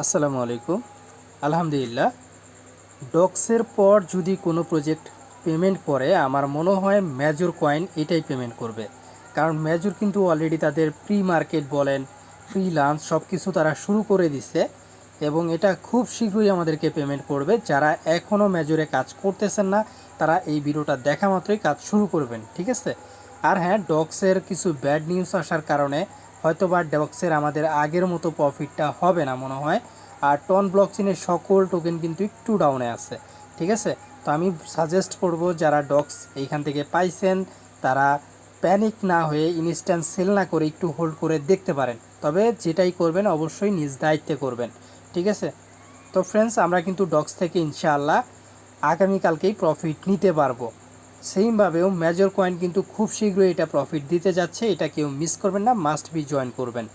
আসসালামু আলাইকুম। আলহামদুলিল্লাহ, ডক্সের পর যদি কোনো প্রজেক্ট পেমেন্ট করে আমার মনে হয় মেজর কয়েন এটাই পেমেন্ট করবে। কারণ মেজর কিন্তু অলরেডি তাদের প্রি মার্কেট বলেন, প্রি লাঞ্চ সব কিছু তারা শুরু করে দিছে এবং এটা খুব শীঘ্রই আমাদেরকে পেমেন্ট করবে। যারা এখনও মেজরে কাজ করতেছেন না তারা এই ভিডিওটা দেখা মাত্রই কাজ শুরু করবেন, ঠিক আছে? আর হ্যাঁ, ডক্সের কিছু ব্যাড নিউজ আসার কারণে হয়তোবা ডক্সের আমাদের আগের মতো প্রফিটটা হবে না মনে হয়। আর টন ব্লকচেনের সকল টোকেন কিন্তু একটু ডাউনে আছে, ঠিক আছে? তো আমি সাজেস্ট করব যারা ডক্স এইখান থেকে পাইছেন তারা প্যানিক না হয়ে ইনস্ট্যান্ট সেল না করে একটু হোল্ড করে দেখতে পারেন। তবে যেটাই করবেন অবশ্যই নিজ দায়িত্বে করবেন, ঠিক আছে? তো ফ্রেন্ডস, আমরা কিন্তু ডক্স থেকে ইনশাআল্লাহ আগামীকালকেই প্রফিট নিতে পারবো। সেইমভাবেও মেজর কয়েন কিন্তু খুব শীঘ্রই এটা প্রফিট দিতে যাচ্ছে, এটা কেউ মিস করবেন না, মাস্ট বি জয়েন করবেন।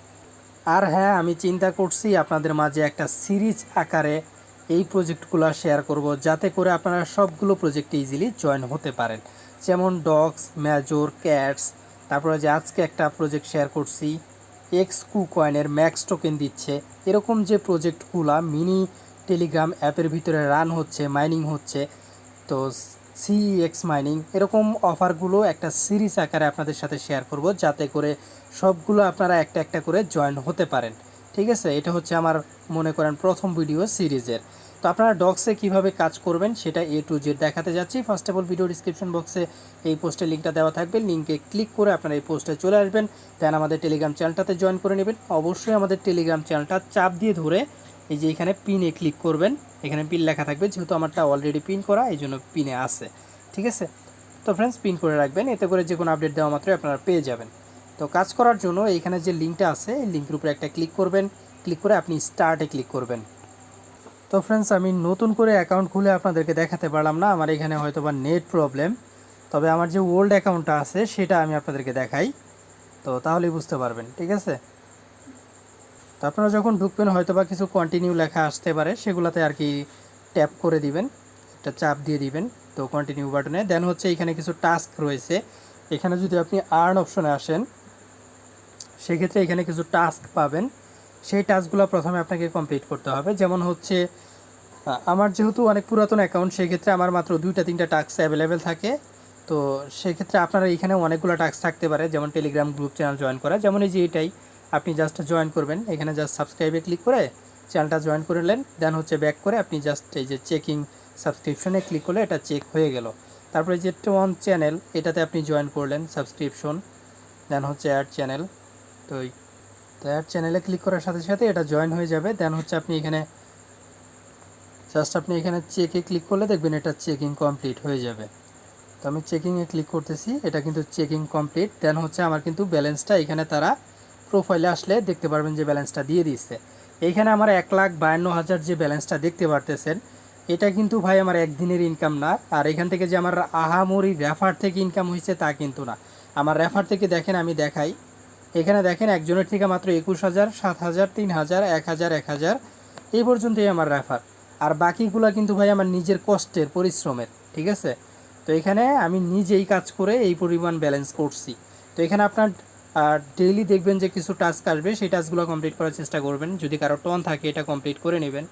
আর হ্যাঁ, আমি চিন্তা করছি আপনাদের মাঝে একটা সিরিজ আকারে এই প্রজেক্টগুলো শেয়ার করব, যাতে করে আপনারা সবগুলো প্রজেক্টে ইজিলি জয়েন হতে পারেন। যেমন ডক্স, মেজর, ক্যাটস, তারপরে যে আজকে একটা প্রজেক্ট শেয়ার করছি এক্স কু কয়েনের ম্যাক্স টোকেন দিচ্ছে। এরকম যে প্রজেক্টগুলো মিনি টেলিগ্রাম অ্যাপের ভিতরে রান হচ্ছে, মাইনিং হচ্ছে, তো সিইএক্স মাইনিং, এরকম অফারগুলো একটা সিরিজ আকারে আপনাদের সাথে শেয়ার করব, যাতে করে সবগুলো আপনারা একটা একটা করে জয়েন হতে পারেন, ঠিক আছে? এটা হচ্ছে আমার মনে করেন প্রথম ভিডিও সিরিজের। তো আপনারা ডক্সে কিভাবে কাজ করবেন সেটা এ টু জেড দেখাতে যাচ্ছি। First of all video description বক্সে এই পোস্টের লিঙ্কটা দেওয়া থাকবে, লিঙ্কে ক্লিক করে আপনারা এই পোস্টে চলে আসবেন, দেন আমাদের টেলিগ্রাম চ্যানেলটাতে জয়েন করে নেবেন। অবশ্যই আমাদের টেলিগ্রাম চ্যানেলটা চাপ দিয়ে ধরে এই যে এখানে পিনে ক্লিক করবেন, এখানে পিন লেখা থাকবে, যেহেতু আমারটা অলরেডি পিন করা এই জন্য পিনে আছে, ঠিক আছে? তো ফ্রেন্ডস, পিন করে রাখবেন, এতে করে যে কোনো আপডেট দেওয়া মাত্রই আপনারা পেয়ে যাবেন। তো কাজ করার জন্য এইখানে যে লিঙ্কটা আছে এই লিঙ্কের উপরে একটা ক্লিক করবেন, ক্লিক করে আপনি স্টার্টে ক্লিক করবেন। তো ফ্রেন্ডস, আমি নতুন করে অ্যাকাউন্ট খুলে আপনাদেরকে দেখাতে পারলাম না, আমার এখানে হয়তো বা নেট প্রবলেম। তবে আমার যে ওল্ড অ্যাকাউন্টটা আছে সেটা আমি আপনাদেরকে দেখাই, তো তাহলেই বুঝতে পারবেন, ঠিক আছে? তো আপনারা যখন ঢুকবেন হয়তো বা কিছু কন্টিনিউ লেখা আসতে পারে, সেগুলোতে আর কি ট্যাপ করে দিবেন, একটা চাপ দিয়ে দিবেন তো কন্টিনিউ বাটনে। দেন হচ্ছে এখানে কিছু টাস্ক রয়েছে, এখানে যদি আপনি আর্ন অপশনে আসেন সেক্ষেত্রে এখানে কিছু টাস্ক পাবেন। সেই টাস্কগুলো প্রথমে আপনাকে কমপ্লিট করতে হবে। যেমন হচ্ছে আমার যেহেতু অনেক পুরাতন অ্যাকাউন্ট, সেক্ষেত্রে আমার মাত্র 2-3টা টাস্ক অ্যাভেলেবেল থাকে। তো সেক্ষেত্রে আপনারা এখানে অনেকগুলো টাস্ক থাকতে পারে, যেমন টেলিগ্রাম গ্রুপ চ্যানেল জয়েন করা, যেমন এই যে এটাই আপনি জাস্ট জয়েন করবেন, এখানে জাস্ট সাবস্ক্রাইবে ক্লিক করে চ্যানেলটা জয়েন করে নেন। দেন হচ্ছে ব্যাক করে আপনি জাস্ট এই যে চেকিং সাবস্ক্রিপশনে ক্লিক করলে এটা চেক হয়ে গেল। তারপরে যে টন চ্যানেল এটাতে আপনি জয়েন করলেন সাবস্ক্রিপশন, দেন হচ্ছে অ্যাড চ্যানেল। তো অ্যাড চ্যানেলে ক্লিক করার সাথে সাথে এটা জয়েন হয়ে যাবে। দেন হচ্ছে আপনি এখানে জাস্ট আপনি এখানে চেকে ক্লিক করলে দেখবেন এটা চেকিং কমপ্লিট হয়ে যাবে। তো আমি চেকিংয়ে ক্লিক করতেছি, এটা কিন্তু চেকিং কমপ্লিট। দেন হচ্ছে আমার কিন্তু ব্যালেন্সটা এখানে তারা প্রোফাইলে আসলে দেখতে পারবেন যে ব্যালেন্সটা দিয়ে দিচ্ছে। এইখানে আমার 1,52,000 যে ব্যালেন্সটা দেখতে পারতেছেন, এটা কিন্তু ভাই আমার একদিনের ইনকাম না। আর এখান থেকে যে আমার আহামরি রেফার থেকে ইনকাম হয়েছে তা কিন্তু না। আমার রেফার থেকে দেখেন, আমি দেখাই, এখানে দেখেন একজনের থেকে মাত্র 21,000, 7,000, 3,000, 1,000, 1,000 এই পর্যন্তই আমার রেফার। আর বাকিগুলো কিন্তু ভাই আমার নিজের কষ্টের পরিশ্রমের, ঠিক আছে? তো এখানে আমি নিজেই কাজ করে এই পরিমাণ ব্যালেন্স করছি। তো এখানে আপনার ডেইলি দেখবেন যে কিছু টাস্ক আসবে, সেই টাস্কগুলো কমপ্লিট করার চেষ্টা করবেন। যদি কারো টন থাকে এটা কমপ্লিট করে নেবেন।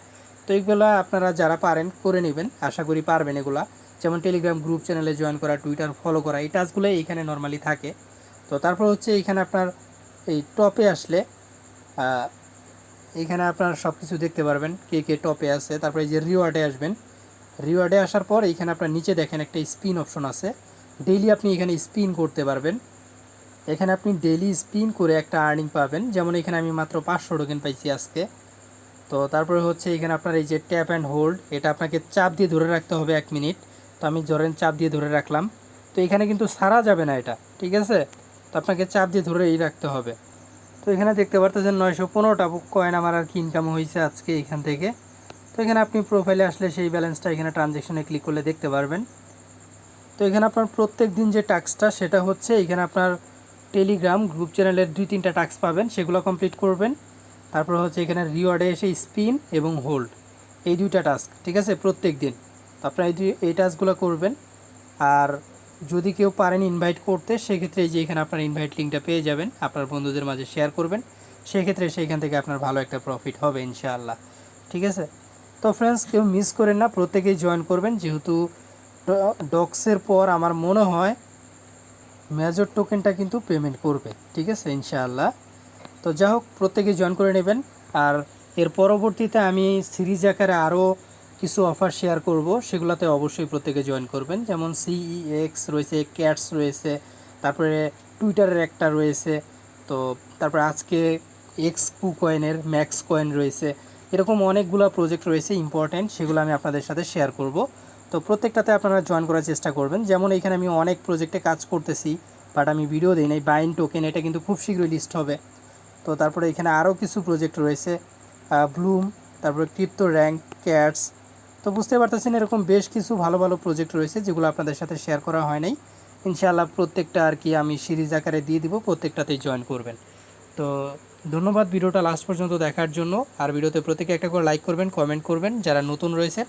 তো এইগুলো আপনারা যারা পারেন করে নেবেন, আশা করি পারবেন এগুলা। যেমন টেলিগ্রাম গ্রুপ চ্যানেলে জয়েন করা, টুইটার ফলো করা, এই টাস্কগুলো এইখানে নর্মালি থাকে। তো তারপর হচ্ছে এইখানে আপনার এই টপে আসলে এইখানে আপনার সব কিছু দেখতে পারবেন, কে কে টপে আছে। তারপরে এই যে রিওয়ার্ডে আসবেন, রিওয়ার্ডে আসার পর এইখানে আপনার নিচে দেখেন একটা স্পিন অপশন আছে, ডেইলি আপনি এখানে স্পিন করতে পারবেন। এখানে আপনি ডেইলি স্পিন করে একটা আর্নিং পাবেন। যেমন এখানে আমি মাত্র 500 টোকেন পাইছি আজকে। তো তারপরে হচ্ছে এখানে আপনার এই যে ট্যাপ অ্যান্ড হোল্ড, এটা আপনাকে চাপ দিয়ে ধরে রাখতে হবে 1 মিনিট। তো আমি ধরেন চাপ দিয়ে ধরে রাখলাম, তো এখানে কিন্তু সারা যাবে না এটা, ঠিক আছে? তো আপনাকে চাপ দিয়ে ধরেই রাখতে হবে। তো এখানে দেখতে পারতেছেন 915টা কয়েন আমার আর কি ইনকাম হয়েছে আজকে এখান থেকে। তো এখানে আপনি প্রোফাইলে আসলে সেই ব্যালেন্সটা এখানে ট্রানজ্যাকশনে ক্লিক করলে দেখতে পারবেন। তো এখানে আপনার প্রত্যেক দিন যে টাস্কটা সেটা হচ্ছে এখানে আপনার টেলিগ্রাম গ্রুপ চ্যানেলের 2-3টা টাস্ক পাবেন, সেগুলো কমপ্লিট করবেন। তারপর হচ্ছে এখানে রিওয়ার্ডে এসে স্পিন এবং হোল্ড, এই 2টা টাস্ক, ঠিক আছে, প্রত্যেক দিন। তো আপনারা এই টাস্কগুলো করবেন। আর যদি কেউ পারেন ইনভাইট করতে, সেক্ষেত্রে এই যে এখানে আপনার ইনভাইট লিঙ্কটা পেয়ে যাবেন, আপনার বন্ধুদের মাঝে শেয়ার করবেন, সেক্ষেত্রে সেইখান থেকে আপনার ভালো একটা প্রফিট হবে ইনশাআল্লাহ। ঠিক আছে। তো ফ্রেন্ডস কেউ মিস করেন না, প্রত্যেকেই জয়েন করবেন, যেহেতু ডক্সের পর আমার মনে হয় মেজর টোকেনটা কিন্তু পেমেন্ট করবে, ঠিক আছে ইনশাআল্লাহ। তো যা হোক প্রত্যেকেই জয়েন করে নেবেন। আর এর পরবর্তীতে আমি সিরিজ আকারে আরও কিছু অফার শেয়ার করব, সেগুলোতে অবশ্যই প্রত্যেকে জয়েন করবেন। যেমন সিইএক্স রয়েছে, ক্যাটস রয়েছে, তারপরে টুইটারের একটা রয়েছে, তো তারপরে আজকে এক্স কু কয়েনের ম্যাক্স কয়েন রয়েছে, এরকম অনেকগুলো প্রজেক্ট রয়েছে ইম্পর্ট্যান্ট, সেগুলো আমি আপনাদের সাথে শেয়ার করব। তো প্রত্যেকটাতে আপনারা জয়েন করার চেষ্টা করবেন। যেমন এখানে আমি অনেক প্রজেক্টে কাজ করতেছি, বাট আমি ভিডিও দিই নাই। বাইন টোকেন এটা কিন্তু খুব শীঘ্রই লিস্ট হবে। তো তারপরে এখানে আরও কিছু প্রজেক্ট রয়েছে, ব্লুম, তারপরে ক্রিপ্টো র্যাঙ্ক, ক্যাটস। তো বুঝতে পারতেছেন এরকম বেশ কিছু ভালো ভালো প্রজেক্ট রয়েছে যেগুলো আপনাদের সাথে শেয়ার করা হয় নাই। ইনশাআল্লাহ প্রত্যেকটা আর কি আমি সিরিজ আকারে দিয়ে দিব, প্রত্যেকটাতেই জয়েন করবেন। তো ধন্যবাদ ভিডিওটা লাস্ট পর্যন্ত দেখার জন্য। আর ভিডিওতে প্রত্যেকে একটা করে লাইক করবেন, কমেন্ট করবেন। যারা নতুন রয়েছে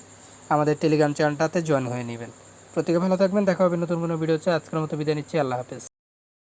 আমাদের টেলিগ্রাম চ্যানেলটাতে জয়েন হয়ে নেবেন। প্রত্যেকে ভালো থাকবেন, দেখা হবে নতুন কোনো ভিডিওতে। আজকের মতো বিদায় নিচ্ছি, আল্লাহ হাফেজ।